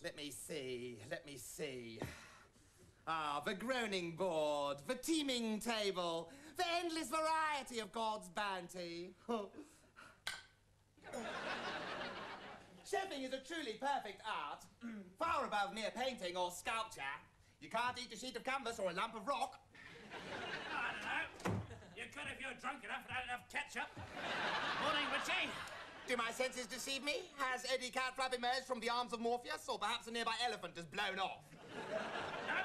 Let me see. Ah, the groaning board, the teeming table, the endless variety of God's bounty. Chefing is a truly perfect art, far above mere painting or sculpture. You can't eat a sheet of canvas or a lump of rock. I don't know. You could if you're drunk enough and had enough ketchup. Morning, Richie. Do my senses deceive me? Has Eddie Catflap emerged from the arms of Morpheus, or perhaps a nearby elephant has blown off? No.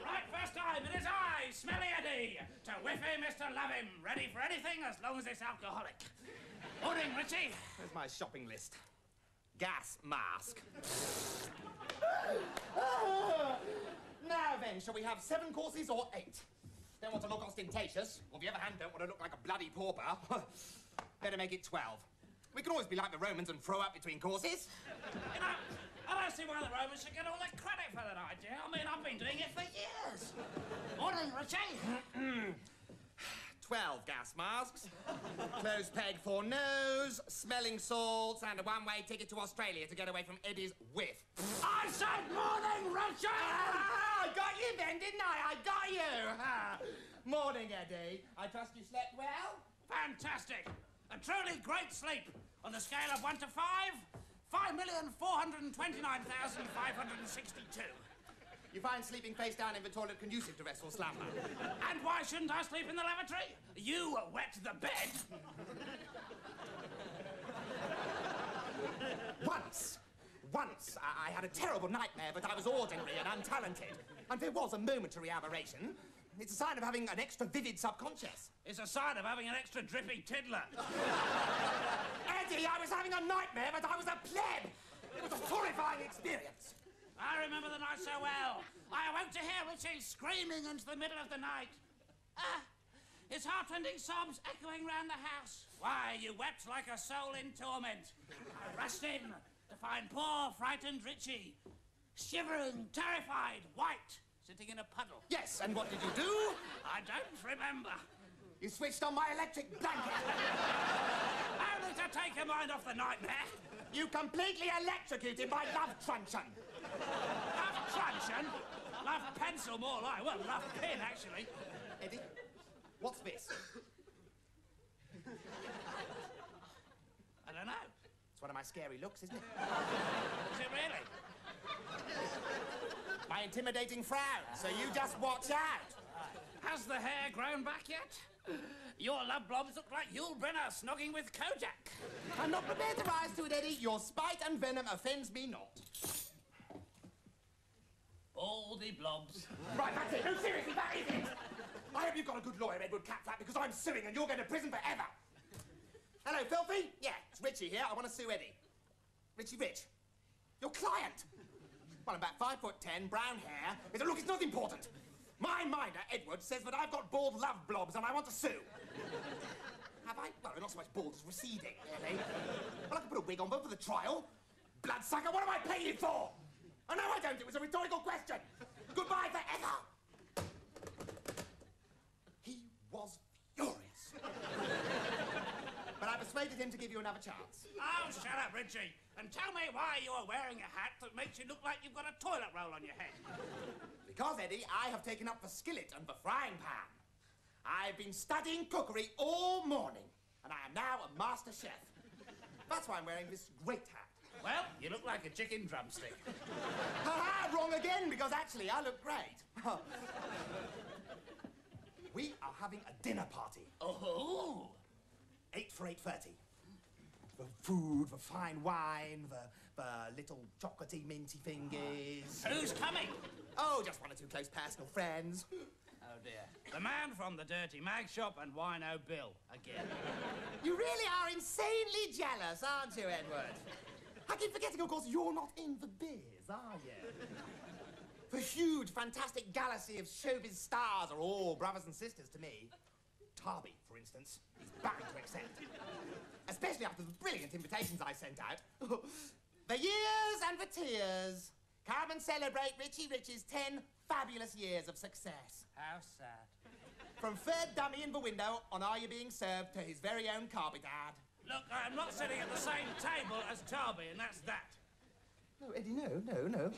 Right first time, it is I, Smelly Eddie. To whiffy, Mr. Love him. Ready for anything as long as it's alcoholic. Morning, Richie. There's my shopping list. Gas mask. Now then, shall we have 7 courses or 8? Don't want to look ostentatious. On the other hand, don't want to look like a bloody pauper. Better make it 12. We can always be like the Romans and throw up between courses. You know, I don't see why the Romans should get all the credit for that idea. I mean, I've been doing it for years. Morning, Richie. 12 gas masks, closed peg for nose, smelling salts, and a one-way ticket to Australia to get away from Eddie's whiff. I said morning, Richard! I got you then, didn't I? I got you! Morning, Eddie. I trust you slept well? Fantastic. A truly great sleep. On the scale of 1 to 5, 5,429,562. You find sleeping face down in the toilet conducive to restful slumber? And why shouldn't I sleep in the lavatory? You wet the bed. Once, I had a terrible nightmare, but I was ordinary and untalented. And there was a momentary aberration. It's a sign of having an extra vivid subconscious. It's a sign of having an extra drippy tiddler. Eddie, I was having a nightmare, but I was a pleb. It was a horrifying experience. I remember the night so well. I awoke to hear Richie screaming into the middle of the night. His heartrending sobs echoing round the house. Why, you wept like a soul in torment. I rushed in to find poor, frightened Richie, shivering, terrified, white, sitting in a puddle. Yes, and what did you do? I don't remember. You switched on my electric blanket. Only to take your mind off the nightmare. You completely electrocuted my love truncheon. Love truncheon? Love pencil, more like. Well, love pin, actually. Eddie, what's this? I don't know. It's one of my scary looks, isn't it? Is it really? My intimidating frown, so you just watch out. Has the hair grown back yet? Your love blobs look like Yul Brynner snogging with Kojak. I'm not prepared to rise to it, Eddie. Your spite and venom offends me not. Baldy blobs. Right, that's it. No, seriously, that is it. I hope you've got a good lawyer, Edward Catflap, because I'm suing and you're going to prison forever. Hello, Filthy? Yeah, it's Richie here. I want to sue Eddie. Richie Rich. Your client. Well, I'm about 5'10", brown hair. Look, it's not important. My minder, Edward, says that I've got bald love blobs and I want to sue. Have I? Well, they're not so much bald as receding, really. Well, I can put a wig on them for the trial. Bloodsucker, what am I paying you for? Oh, no, I don't. It was a rhetorical question. Goodbye forever. He was furious. But I persuaded him to give you another chance. Oh, shut up, Richie. And tell me why you're wearing a hat that makes you look like you've got a toilet roll on your head. Because, Eddie, I have taken up the skillet and the frying pan. I've been studying cookery all morning, and I am now a master chef. That's why I'm wearing this great hat. Well, you look like a chicken drumstick. Ha-ha, wrong again, because actually I look great. We are having a dinner party. Oh! 8 for 8:30. The food, the fine wine, the little chocolatey, minty fingers. Who's coming? Oh, just 1 or 2 close personal friends. Oh, dear. The man from the Dirty Mag Shop and Wino Bill, again. You really are insanely jealous, aren't you, Edward? I keep forgetting, of course, you're not in the biz, are you? The huge, fantastic galaxy of showbiz stars are all brothers and sisters to me. Tarby, for instance, is bound to accept. Especially after the brilliant invitations I sent out. The years and the tears. Come and celebrate Richie Rich's 10 fabulous years of success. How sad. From third dummy in the window on Are You Being Served to his very own carpet ad. Look, I'm not sitting at the same table as Tarby, and that's that. No, Eddie, no.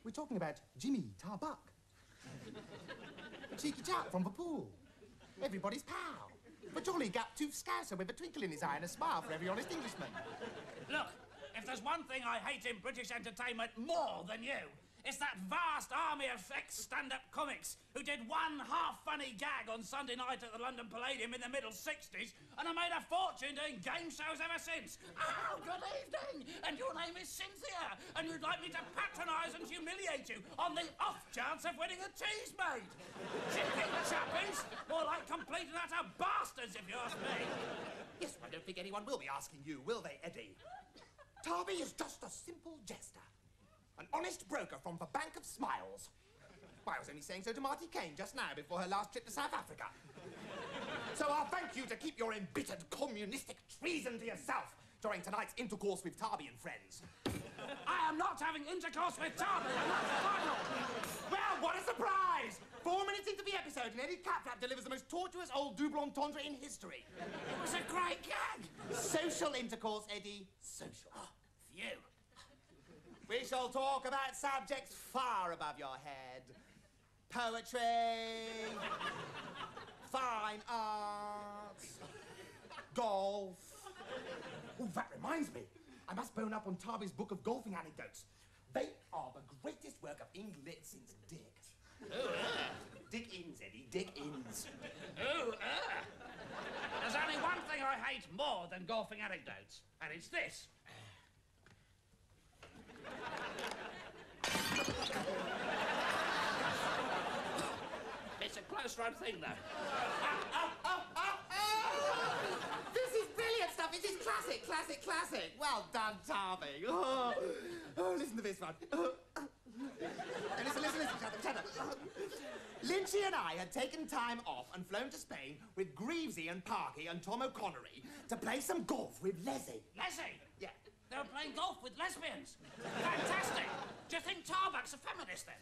We're talking about Jimmy Tarbuck. A cheeky chap from the pool. Everybody's pal. A jolly gap-toothed scouser with a twinkle in his eye and a smile for every honest Englishman. Look, if there's one thing I hate in British entertainment more than you, it's that vast army of ex-stand-up comics who did one half-funny gag on Sunday night at the London Palladium in the middle 60s and have made a fortune doing game shows ever since. Oh, good evening! And your name is Cynthia, and you'd like me to patronise and humiliate you on the off chance of winning a cheese maid. Cheeky chappies! More like complete and utter bastards, if you ask me. Yes, I don't think anyone will be asking you, will they, Eddie? Tarby is just a simple jester. An honest broker from the Bank of Smiles. I was only saying so to Marty Kane just now before her last trip to South Africa. So I'll thank you to keep your embittered communistic treason to yourself during tonight's intercourse with Tarby and friends. I am not having intercourse with Tarby, and that's final. Well, what a surprise! 4 minutes into the episode, and Eddie Catflap delivers the most tortuous old double entendre in history. It was a great gag. Social intercourse, Eddie. Social. Phew. We shall talk about subjects far above your head. Poetry, fine arts, golf. Oh, that reminds me. I must bone up on Tarby's book of golfing anecdotes. They are the greatest work of English since Dick. Dick Inns, Eddie, Dick Inns. There's only one thing I hate more than golfing anecdotes, and it's this. It's a close-run thing, though. This is brilliant stuff. This is classic. Well done, Tarby. Oh, listen to this one. Listen, shut up. Lynchy and I had taken time off and flown to Spain with Greavesy and Parky and Tom O'Connery to play some golf with Leslie. Leslie? Yeah. They were playing golf with lesbians. Fantastic. Do you think Tarbuck's a feminist, then?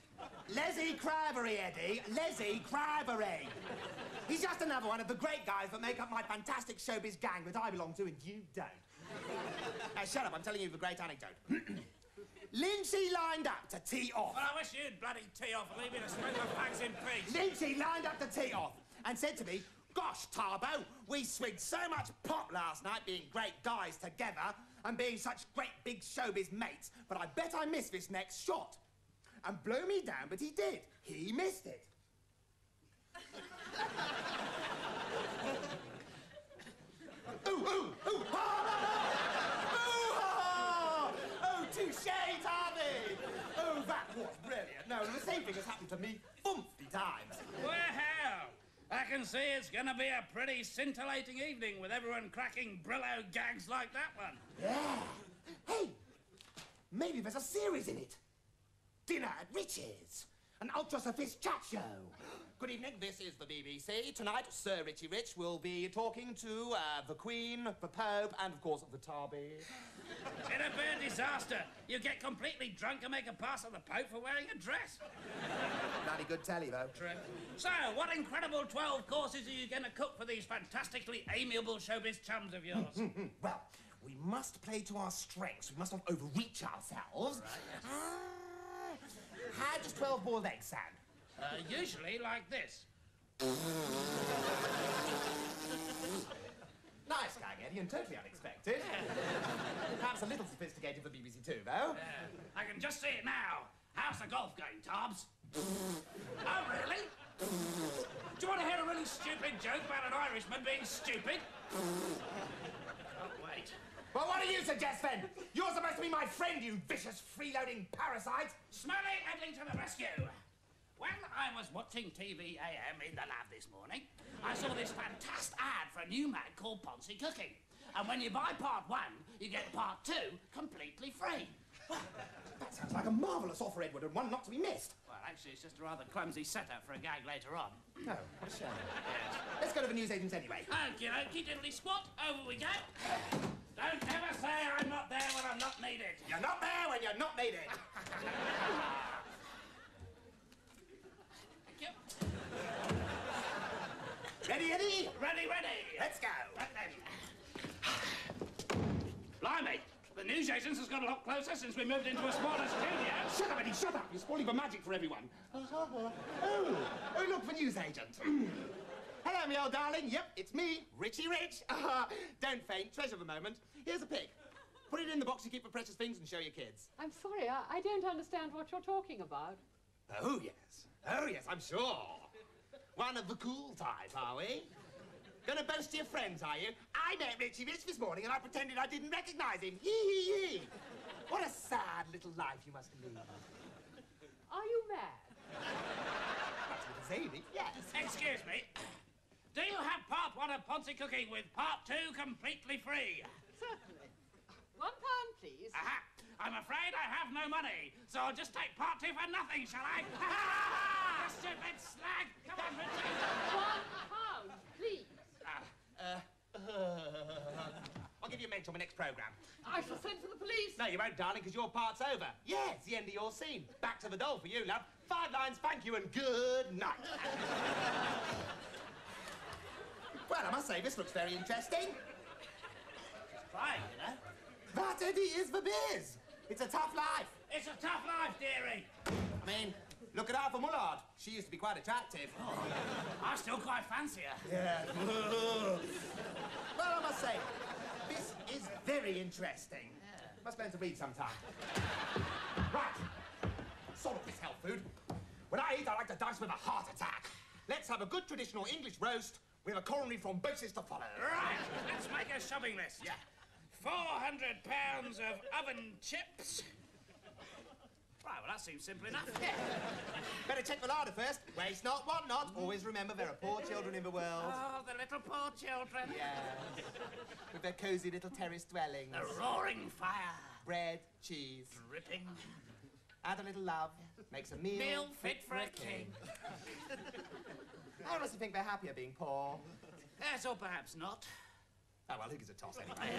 Leslie Cravery, Eddie. Leslie Cravery. He's just another one of the great guys that make up my fantastic showbiz gang that I belong to and you don't. Shut up, I'm telling you the great anecdote. Lynchy lined up to tee off. Well, I wish you'd bloody tee off and leave me to smoke my fags in peace. Lynchy lined up to tee off and said to me, "Gosh, Tarbo, we swigged so much pop last night being great guys together and being such great big showbiz mates, but I bet I missed this next shot." And blow me down, but he did. He missed it. Ooh, oh, touche, Tarby. Oh, that was brilliant. No, the same thing has happened to me 50 times. Well, I can see it's going to be a pretty scintillating evening with everyone cracking Brillo gags like that one. Yeah. Hey, maybe there's a series in it. Dinner at Rich's, an ultra-sophist chat show. Good evening, this is the BBC. Tonight, Sir Richie Rich will be talking to the Queen, the Pope, and, of course, the Tarby. It'd be a disaster. You get completely drunk and make a pass at the Pope for wearing a dress. Bloody good telly, though. True. So, what incredible 12 courses are you going to cook for these fantastically amiable showbiz chums of yours? Well, we must play to our strengths. We must not overreach ourselves. Right, yes. How does 12 boiled eggs sound? Usually like this. Nice gag, Eddie, and totally unexpected. Perhaps a little sophisticated for BBC Two, though. I can just see it now. How's the golf going, Tobbs? Oh, really? Do you want to hear a really stupid joke about an Irishman being stupid? Oh, wait. Well, what do you suggest, then? You're supposed to be my friend, you vicious, freeloading parasite. Smelly Eddie to the rescue. When I was watching TV AM in the lab this morning, I saw this fantastic ad for a new mag called Ponzi Cooking. And when you buy part 1, you get part 2 completely free. That sounds like a marvellous offer, Edward, and one not to be missed. Well, actually, it's just a rather clumsy setup for a gag later on. Oh, what a shame. Yes. Let's go to the newsagents anyway. Okie dokie, diddly squat, over we go. Don't ever say I'm not there when I'm not needed. You're not there when you're not needed. Thank you. Ready, Eddie? Ready. Let's go. Right then. Blimey, the the newsagents has got a lot closer since we moved into a smaller studio. Shut up, Eddie, shut up. You're spoiling the magic for everyone. Oh, look, the newsagent. Hello, me old darling. Yep, it's me, Richie Rich. Don't faint, treasure the moment. Here's a pig. Put it in the box you keep for precious things and show your kids. I'm sorry, I don't understand what you're talking about. Oh, yes. Oh, yes, I'm sure. One of the cool type, are we? Gonna boast to your friends, are you? I met Richie Rich this morning and I pretended I didn't recognize him. Hee, hee, hee. What a sad little life you must lead. Are you mad? That's little Zadie, yes. Excuse me. Do you have part 1 of Ponzi Cooking with part 2 completely free? Certainly. £1, please. Aha! I'm afraid I have no money, so I'll just take part 2 for nothing, shall I? Stupid slag! Come on, Richie! £1, please. I'll give you a mention on the next programme. I shall send for the police. No, you won't, darling, because your part's over. Yeah, it's the end of your scene. Back to the doll for you, love. 5 lines, thank you, and good night. Well, I must say, this looks very interesting. She's crying, you know. That, Eddie, is the biz. It's a tough life. It's a tough life, dearie. I mean, look at Arthur Mullard. She used to be quite attractive. Oh, I still quite fancy her. Yeah. Well, I must say, this is very interesting. Yeah. Must learn to read sometime. Right. Sort of this health food. When I eat, I like to dice with a heart attack. Let's have a good traditional English roast with a coronary thrombosis to follow. Right, let's make a shopping list. Yeah. 400 pounds of oven chips. Right, well, that seems simple enough. Yeah. Better check the larder first. Waste not, want not. Always remember there are poor children in the world. Oh, the little poor children. Yeah. With their cosy little terrace dwellings. The roaring fire. Bread, cheese. Dripping. Add a little love. Makes a meal fit for a king. I honestly think they're happier being poor. Yes, or perhaps not. Oh, well, who gives a toss anyway?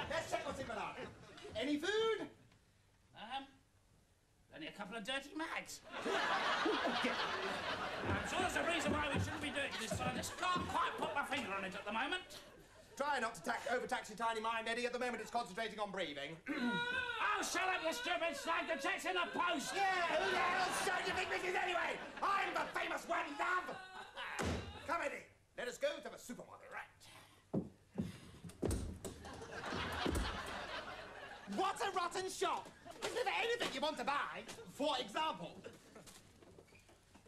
Let's check what's in the larder. Any food? Only a couple of dirty mags. I'm sure there's a reason why we shouldn't be doing this, but I just can't quite put my finger on it at the moment. Try not to overtax your tiny mind, Eddie. At the moment, it's concentrating on breathing. Oh, shut up, you stupid slag. The check's in the post. Yeah, who the hell do you think this is anyway? I'm the famous one, love. Come, Eddie. Let us go to the supermarket. Right. What a rotten shop! There's never anything you want to buy. For example,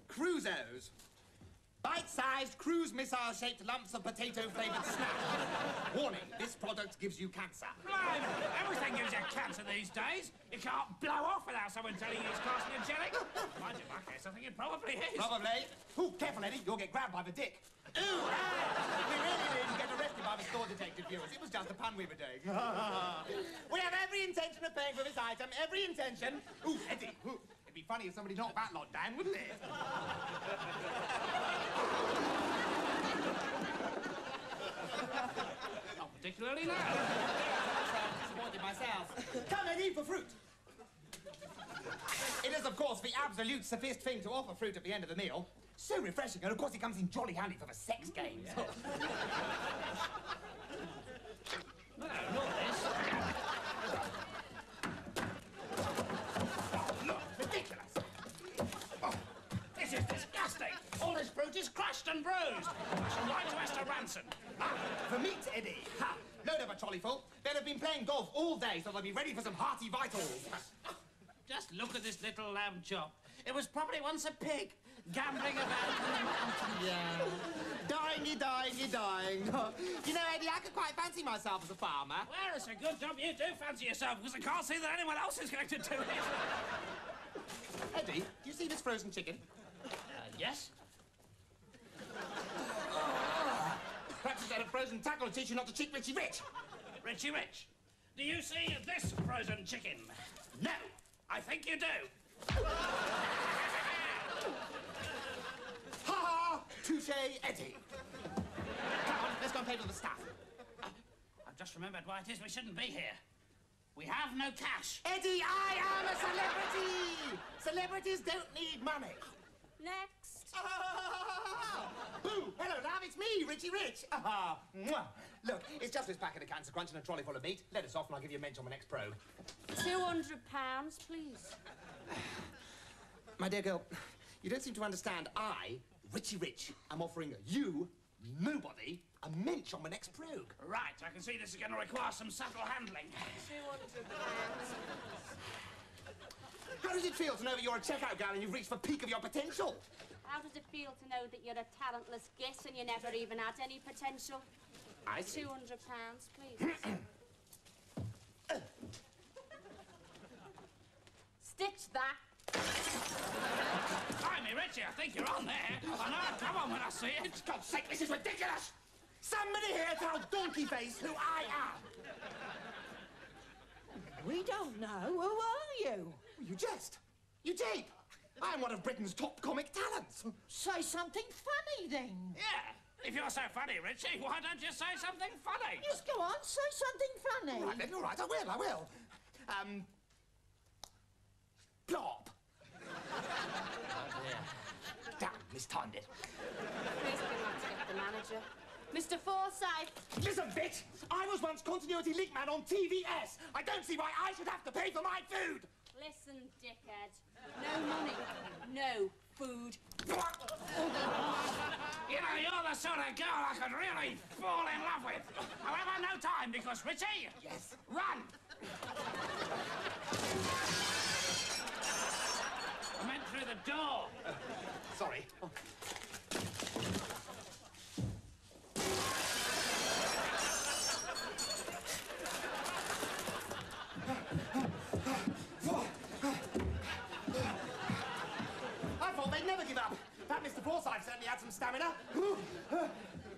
Crusoes. Bite-sized, cruise missile-shaped lumps of potato-flavoured snack. Warning, this product gives you cancer. Blimey, everything gives you cancer these days. You can't blow off without someone telling you it's carcinogenic. Mind you, in my case, I think it probably is. Probably. Ooh, careful, Eddie. You'll get grabbed by the dick. Ooh, we really didn't get arrested by the store detective viewers. It was just a pun we were doing. We have every intention of paying for this item. Every intention. Ooh, Eddie. Ooh. It'd be funny if somebody knocked that lot down, wouldn't it? Not particularly, no. I'm disappointed myself. Come and eat for fruit. It is, of course, the absolute sophisticated thing to offer fruit at the end of the meal. So refreshing, and of course it comes in jolly handy for the sex games. Yeah. No, not this. Oh, look, ridiculous. Oh, this is disgusting. All this fruit is crushed and bruised. I shall write to Esther Ranson. Ah, for meat, Eddie. Ha! Load up a trolley full. They'll have been playing golf all day, so they'll be ready for some hearty vitals. Just look at this little lamb chop. It was probably once a pig, gambling about in the mountains. Yeah. Dying. You know, Eddie, I could quite fancy myself as a farmer. Well, it's a good job you do fancy yourself, because I can't see that anyone else is going to do it. Eddie, do you see this frozen chicken? Yes? Perhaps it's that a frozen tackle to teach you not to cheat Richie Rich. Richie Rich, do you see this frozen chicken? No. I think you do. Ha! Touche, Eddie. Come on, let's go and pay for the stuff. I've just remembered why it is we shouldn't be here. We have no cash. Eddie, I am a celebrity! Celebrities don't need money. Next. Boo! Hello, love, it's me, Richie Rich. Mwah. Look, it's just this packet of Cancer Crunch and a trolley full of meat. Let us off and I'll give you a mention on my next probe. £200, please. My dear girl, you don't seem to understand. I, Richie Rich, am offering you, nobody, a mensch on my next probe. Right, I can see this is going to require some subtle handling. £200. How does it feel to know that you're a checkout gal and you've reached the peak of your potential? How does it feel to know that you're a talentless guess and you never even had any potential? I see. £200, please. Stitch that. Blimey, Richie, I think you're on there. I know I'll come on when I see it. For God's sake, this is ridiculous! Somebody here tell Donkey Face who I am! We don't know. Who are you? You jest. You jape. I'm one of Britain's top comic talents. Say something funny then. Yeah. If you're so funny, Richie, why don't you say something funny? Just go on, say something funny. All right, then, all right, I will. Plop. Damn, mistimed it. Please bring that to get the manager. Mr. Forsyth. Listen, bitch! I was once continuity link man on TVS. I don't see why I should have to pay for my food. Listen, dickhead. No money, no food. You know, you're the sort of girl I could really fall in love with. However, no time, because, Richie... Yes? Run! I meant through the door. Sorry. I thought they'd never give up. That Mr. Forsyth certainly had some stamina.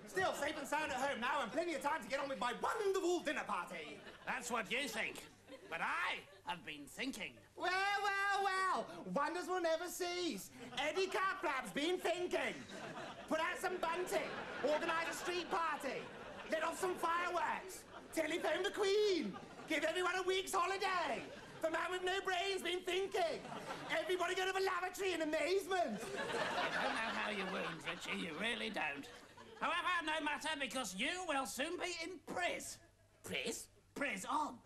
Still, safe and sound at home now and plenty of time to get on with my wonderful dinner party. That's what you think. But I have been thinking. Well, well, well. Wonders will never cease. Eddie Caplap's been thinking. Put out some bunting. Organise a street party. Let off some fireworks. Telephone the Queen. Give everyone a week's holiday. The man with no brain's been thinking. Everybody go to the lavatory in amazement. I don't know how you wound, Richie. You really don't. However, no matter, because you will soon be in Priz. Priz? Prison.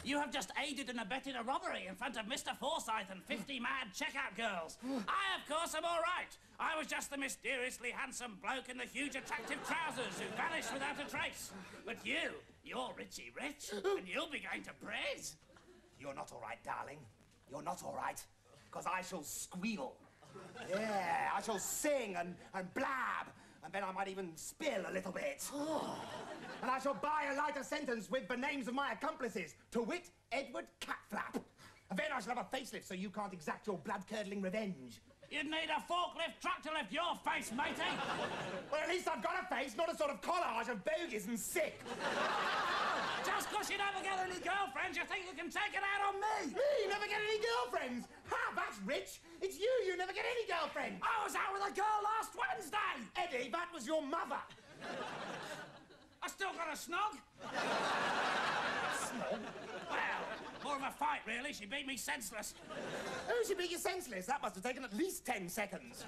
You have just aided and abetted a robbery in front of Mr. Forsyth and 50 mad checkout girls. I, of course, am all right. I was just the mysteriously handsome bloke in the huge attractive trousers who vanished without a trace. But you're Richie Rich, and you'll be going to Priz. You're not all right, darling. You're not all right. Because I shall squeal. Yeah, I shall sing and blab. And then I might even spill a little bit. And I shall buy a lighter sentence with the names of my accomplices. To wit, Edward Catflap. And then I shall have a facelift so you can't exact your blood-curdling revenge. You'd need a forklift truck to lift your face, matey. Well, at least I've got a face, not a sort of collage of bogies and sick. Just because you never get any girlfriends, you think you can take it out on me? Me? Never get any girlfriends? Ha, that's rich. It's you never get any girlfriends. I was out with a girl last Wednesday. Eddie, that was your mother. I still got a snog. Small. Well, more of a fight, really. She beat me senseless. Oh, she beat you senseless. That must have taken at least 10 seconds.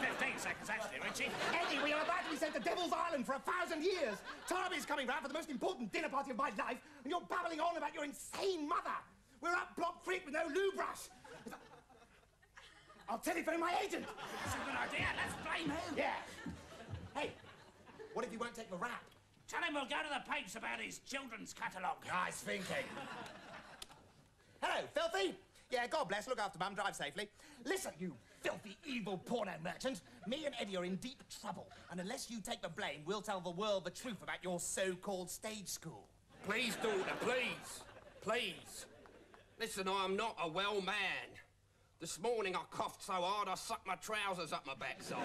15 seconds, actually, Richie. Eddie, we are about to be sent to Devil's Island for 1,000 years. Tommy's coming round for the most important dinner party of my life, and you're babbling on about your insane mother. We're up Block Creek with no loo brush. I'll telephone my agent. That's a good idea. Let's blame him. Yeah. Hey, what if you won't take the rap? Tell him we'll go to the papes about his children's catalogue. Nice thinking. Hello, Filthy. Yeah, God bless. Look after Mum. Drive safely. Listen, you filthy, evil porno merchant. Me and Eddie are in deep trouble. And unless you take the blame, we'll tell the world the truth about your so-called stage school. Please, daughter, please. Please. Listen, I am not a well man. This morning I coughed so hard I sucked my trousers up my backside.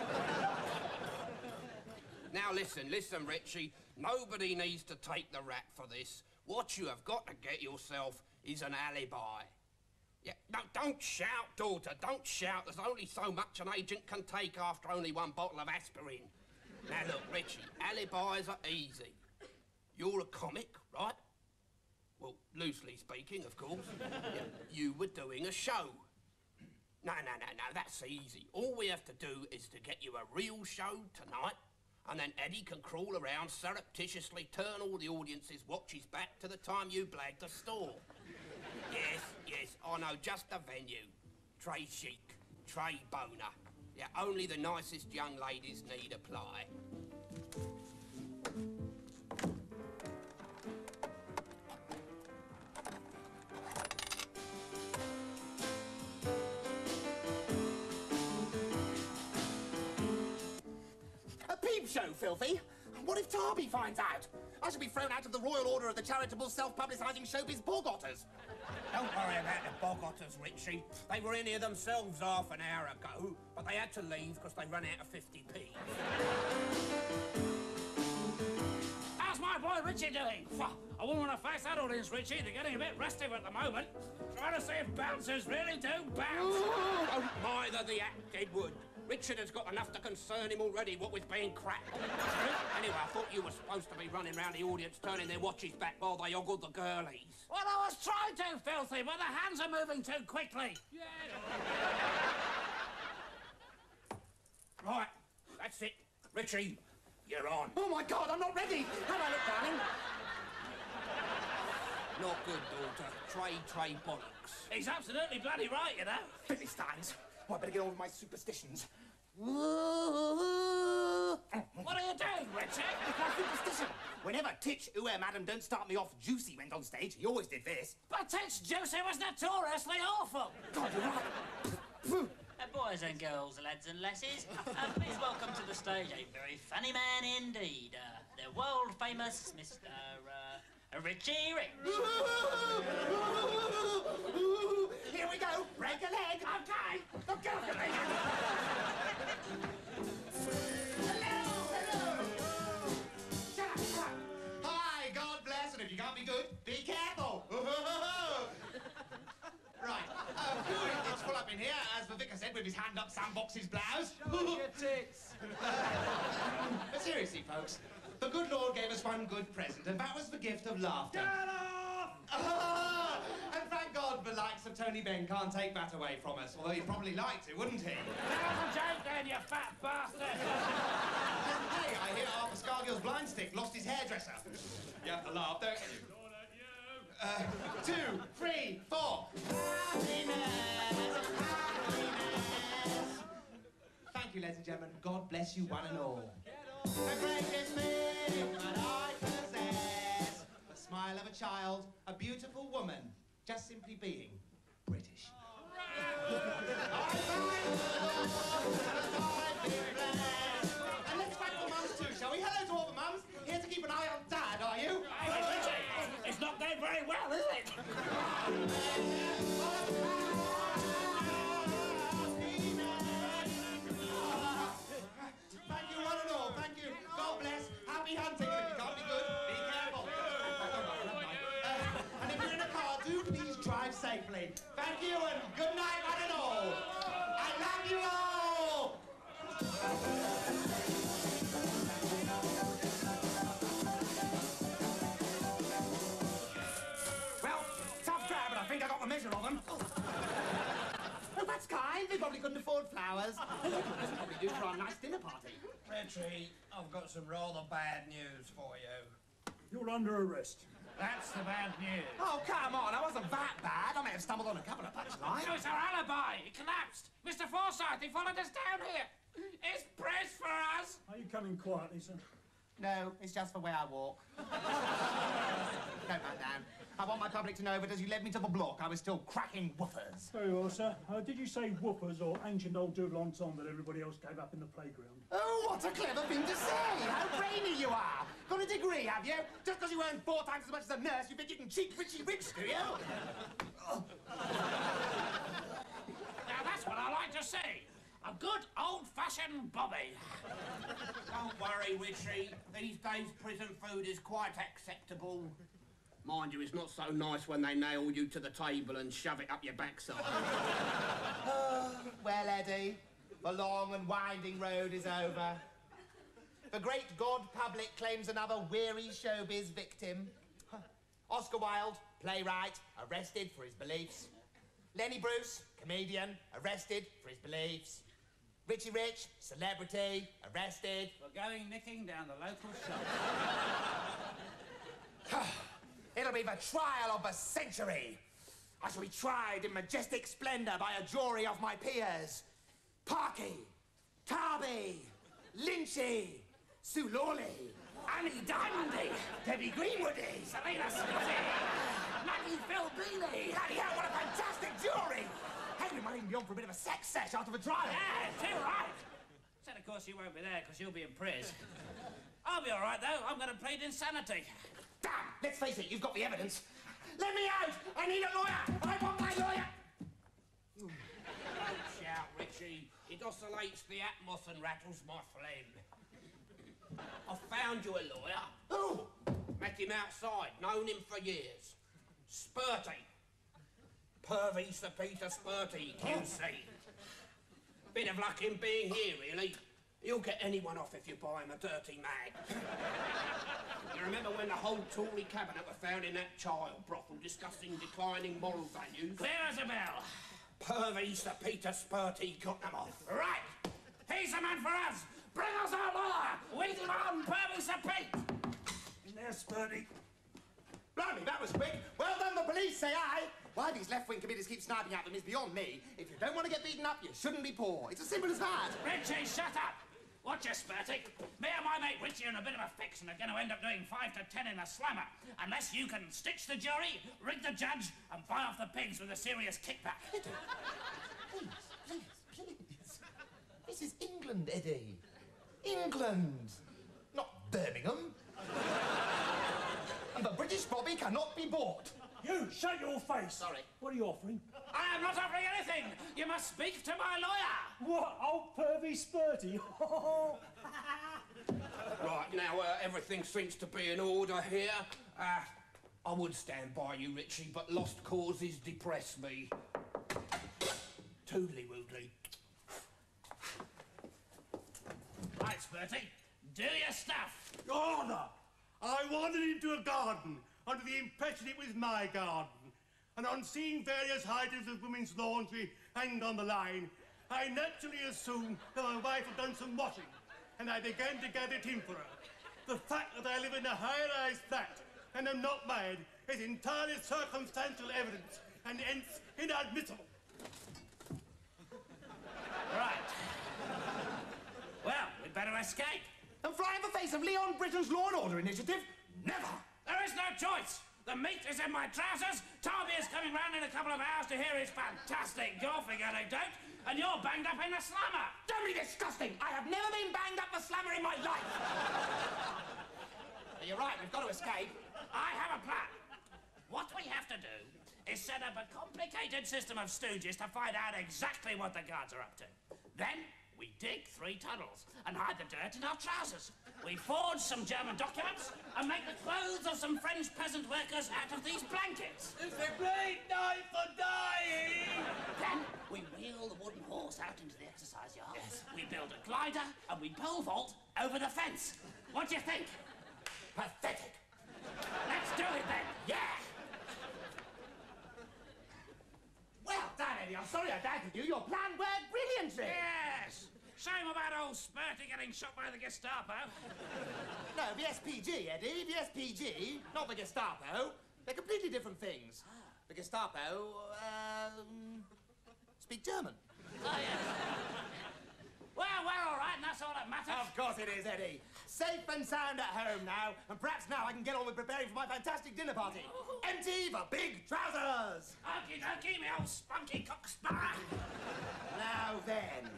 Now listen, Richie. Nobody needs to take the rap for this. What you have got to get yourself is an alibi. Yeah, no, don't shout, daughter, don't shout. There's only so much an agent can take after only one bottle of aspirin. Now look, Richie, alibis are easy. You're a comic, right? Well, loosely speaking, of course. Yeah, you were doing a show. No, that's easy. All we have to do is to get you a real show tonight, And then Eddie can crawl around, surreptitiously turn all the audience's watches back to the time you blagged the store. Yes, I know, just a venue. Très chic, très boner. Yeah, only the nicest young ladies need apply. A peep show, Filthy? What if Tarby finds out? I shall be thrown out of the Royal Order of the Charitable Self-Publicising Showbiz Bogotters. Don't worry about the Bogotters, Richie. They were in here themselves half an hour ago, but they had to leave because they ran out of 50p. How's my boy Richie doing? I wouldn't want to face that audience, Richie. They're getting a bit restive at the moment. Trying to see if bouncers really do bounce. Don't bother the acted wood. Richard has got enough to concern him already, what with being cracked. Anyway, I thought you were supposed to be running round the audience turning their watches back while they ogled the girlies. Well, I was trying to, Filthy, but the hands are moving too quickly. Right, that's it. Richie, you're on. Oh, my God, I'm not ready. How do I look, darling? Not good, daughter. Trey bollocks. He's absolutely bloody right, you know. Philistines. Oh, I better get on with my superstitions. What are you doing, Richard? It's my superstition. Whenever Titch, madam, don't start me off juicy went on stage, he always did this. But Titch Juicy was notoriously awful. God, you're right. Boys and girls, lads and lasses, please welcome to the stage a very funny man indeed, the world-famous Mr. Richie Rich. Here we go. Break a leg. Okay. Look out for me. Hello. Shut up. Hi, God bless, and if you can't be good, be careful. Right. It's full up in here, as the vicar said with his hand up Sam Box's blouse. Your tits. But seriously, folks, the good Lord gave us one good present, and that was the gift of laughter. Get off! And thank God the likes of Tony Benn can't take that away from us, although he'd probably like to, wouldn't he? That was a joke then, you fat bastard. Hey, I hear Arthur Scargill's blind stick lost his hairdresser. You have to laugh, don't you? 2, 3, 4. Happiness, happiness. Thank you, ladies and gentlemen. God bless you one and all. The greatest thing that I possess, the smile of a child, a beautiful woman, just simply being British. And let's thank the mums too, shall we? Hello to all the mums. Here to keep an eye on Dad, are you? Hey, Richie, it's not going very well, is it? Thank you, one and all. Thank you. God bless. Happy hunting. And if you can't be good, be careful. And if you're in a car, do please drive safely. Thank you, and good night, one and all. I love you all. Well, tough try, but I think I got the measure of them. Oh, that's kind. They probably couldn't afford flowers. That's probably do for our nice dinner party. Richie, I've got some rather bad news for you. You're under arrest. That's the bad news. Oh, come on. I wasn't that bad. I may have stumbled on a couple of punchlines. It was our alibi. It collapsed. Mr. Forsyth, he followed us down here. It's press for us. Are you coming quietly, sir? No, it's just the way I walk. Don't back down. I want my public to know that as you led me to the block, I was still cracking woofers. Very well, sir. Did you say whoopers or ancient old double entendre that everybody else gave up in the playground? Oh, what a clever thing to say! How brainy you are! Got a degree, have you? Just because you earn 4 times as much as a nurse, you think you can cheat Richie Rich, do you? Now, that's what I like to see. A good old-fashioned bobby. Don't worry, Richie. These days, prison food is quite acceptable. Mind you, it's not so nice when they nail you to the table and shove it up your backside. Well, Eddie, the long and winding road is over. The great God public claims another weary showbiz victim. Oscar Wilde, playwright, arrested for his beliefs. Lenny Bruce, comedian, arrested for his beliefs. Richie Rich, celebrity, arrested. For going nicking down the local shop. It'll be the trial of the century. I shall be tried in majestic splendour by a jury of my peers. Parky, Tarby, Lynchy, Sue Lawley, Annie Diamondy, Debbie Greenwoody, Selena Smithty, Maggie Phil Bealey. Bloody hell, what a fantastic jury! Hey, we might even be on for a bit of a sex sesh after the trial. Yeah, too right. Said, of course, you won't be there because you'll be in prison. I'll be all right, though. I'm going to plead insanity. Damn, let's face it, you've got the evidence. Let me out! I need a lawyer! I want my lawyer! Don't shout, Richie. It oscillates the atmos and rattles my phlegm. I found you a lawyer. Who? Met him outside, known him for years. Spurty. Pervy Sir Peter Spurty, QC. Bit of luck in being here, really. He'll get anyone off if you buy him a dirty mag. You remember when the whole Tory cabinet were found in that child brothel discussing declining moral values? Clear as a bell. Pervy Sir Peter Spurty got them off. Right. He's the man for us. Bring us our lawyer. Wait him on, Pervy Sir Pete. In there, Spurdy. Blimey, that was quick. Well done, the police, say I. Why these left-wing committees keep sniping at them is beyond me. If you don't want to get beaten up, you shouldn't be poor. It's as simple as that. Richie, shut up. Watch your Spurty. Me and my mate Richie are in a bit of a fix and are going to end up doing 5 to 10 in the slammer. Unless you can stitch the jury, rig the judge, and buy off the pigs with a serious kickback. Please. This is England, Eddie. England. Not Birmingham. And the British Bobby cannot be bought. You, shut your face. Sorry. What are you offering? I am not offering anything. You must speak to my lawyer. What, old pervy Spurty? Right, now, everything seems to be in order here. I would stand by you, Richie, but lost causes depress me. Toodly-woodly. Right, Spurty. Do your stuff. Your Honour, I wandered into a garden under the impression it was my garden. And on seeing various items of women's laundry hanging on the line, I naturally assumed that my wife had done some washing, and I began to gather tin for her. The fact that I live in a high-rise flat and am not married is entirely circumstantial evidence, and hence inadmissible. Right. Well, we'd better escape. And fly in the face of Leon Britain's Law and Order initiative? Never! There is no choice. The meat is in my trousers. Tarby is coming round in a couple of hours to hear his fantastic golfing anecdote, and you're banged up in the slammer. Don't be disgusting! I have never been banged up the slammer in my life! You're right, we've got to escape. I have a plan. What we have to do is set up a complicated system of stooges to find out exactly what the guards are up to. Then we dig 3 tunnels and hide the dirt in our trousers. We forge some German documents and make the clothes of some French peasant workers out of these blankets. It's a great night for dying! Then we wheel the wooden horse out into the exercise yard. Yes. We build a glider and we pole vault over the fence. What do you think? Pathetic. Let's do it then. Yeah! Well done, Eddie. I'm sorry I doubted you. Your plan worked brilliantly. Yes. Shame about old Spurty getting shot by the Gestapo. No, the SPG, Eddie. The SPG, not the Gestapo. They're completely different things. The Gestapo, speak German. Oh, yeah. Well, we're all right, and that's all that matters. Of course it is, Eddie. Safe and sound at home now, and perhaps now I can get on with preparing for my fantastic dinner party. Empty the big trousers! Okie dokie, me old spunky cocksparrow. Now then,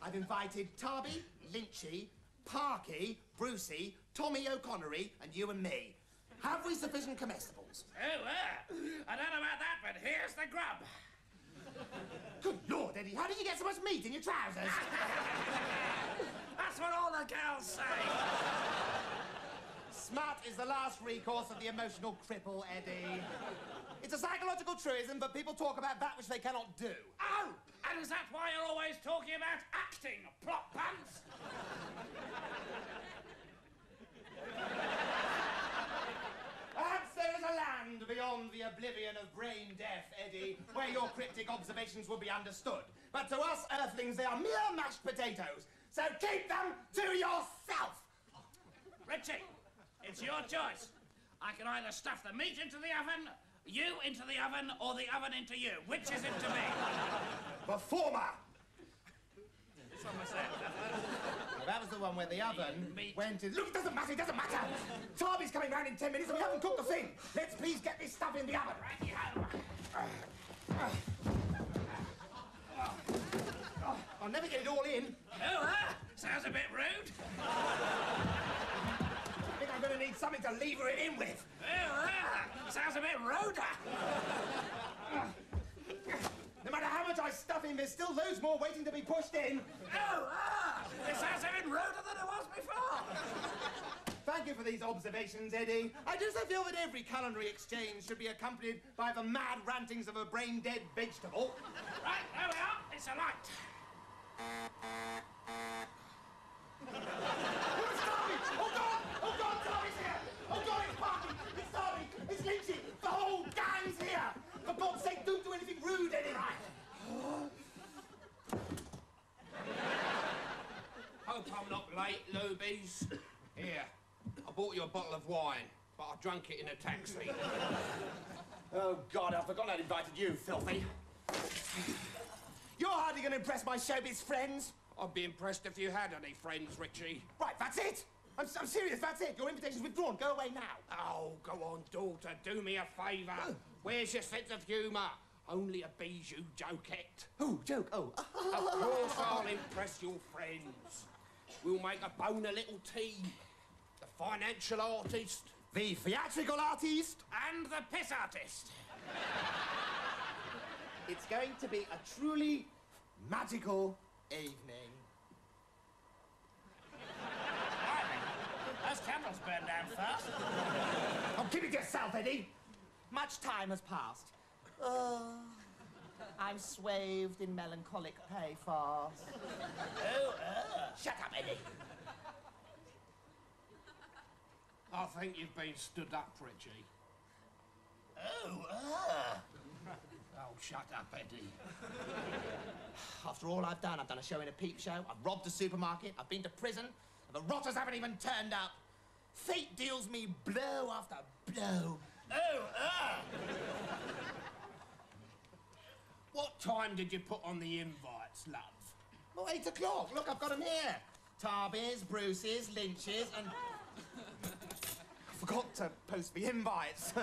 I've invited Tarby, Lynchy, Parky, Brucey, Tommy O'Connery, and you and me. Have we sufficient comestibles? Oh, I don't know about that, but here's the grub. Good Lord, Eddie, how did you get so much meat in your trousers? That's what all the girls say. Smut is the last recourse of the emotional cripple, Eddie. It's a psychological truism, but people talk about that which they cannot do. Oh, and is that why you're always talking about acting, plot pants? Perhaps there is a land beyond beyond the oblivion of brain death, Eddie, where your cryptic observations will be understood. But to us Earthlings, they are mere mashed potatoes. So keep them to yourself! Richie, it's your choice. I can either stuff the meat into the oven, you into the oven, or the oven into you. Which is it to be? The former! Which one was that? Well, that was the one where the oven Meat. went in... Look, it doesn't matter, it doesn't matter! Tarby's coming round in 10 minutes and we haven't cooked a thing! Let's please get this stuff in the oven! I'll never get it all in. Oh, sounds a bit rude. I think I'm going to need something to lever it in with. Oh, sounds a bit ruder. No matter how much I stuff in, there's still loads more waiting to be pushed in. Oh, it sounds even ruder than it was before. Thank you for these observations, Eddie. I just feel that every culinary exchange should be accompanied by the mad rantings of a brain-dead vegetable. Right, there we are. It's a light. It's Darby! Oh, God! Oh, God, Darby's here! Oh, God, it's Parky! It's Darby! It's Lynchy! The whole gang's here! For God's sake, don't do anything rude, Eddie! Hope I'm not late, Lubies. Here, I bought you a bottle of wine, but I drank it in a taxi. Oh, God, I forgot I'd invited you, filthy. You're hardly going to impress my showbiz friends. I'd be impressed if you had any friends, Richie. Right, that's it. I'm serious, that's it. Your invitation's withdrawn. Go away now. Oh, go on, daughter, do me a favour. Where's your sense of humour? Only a bijou jokette. Oh, joke, oh. Of course I'll impress your friends. We'll make a boner little team. The financial artist. The theatrical artist. And the piss artist. It's going to be a truly magical evening. Those candles burned down fast. Oh, keep it to yourself, Eddie. Much time has passed. I'm swathed in melancholic pathos. Shut up, Eddie. I think you've been stood up, Richie. Oh, shut up, Eddie. After all I've done a show in a peep show, I've robbed a supermarket, I've been to prison, and the rotters haven't even turned up. Fate deals me blow after blow. What time did you put on the invites, love? Oh, 8 o'clock. Look, I've got them here. Tarby's, Bruce's, Lynch's, and... I forgot to post the invites.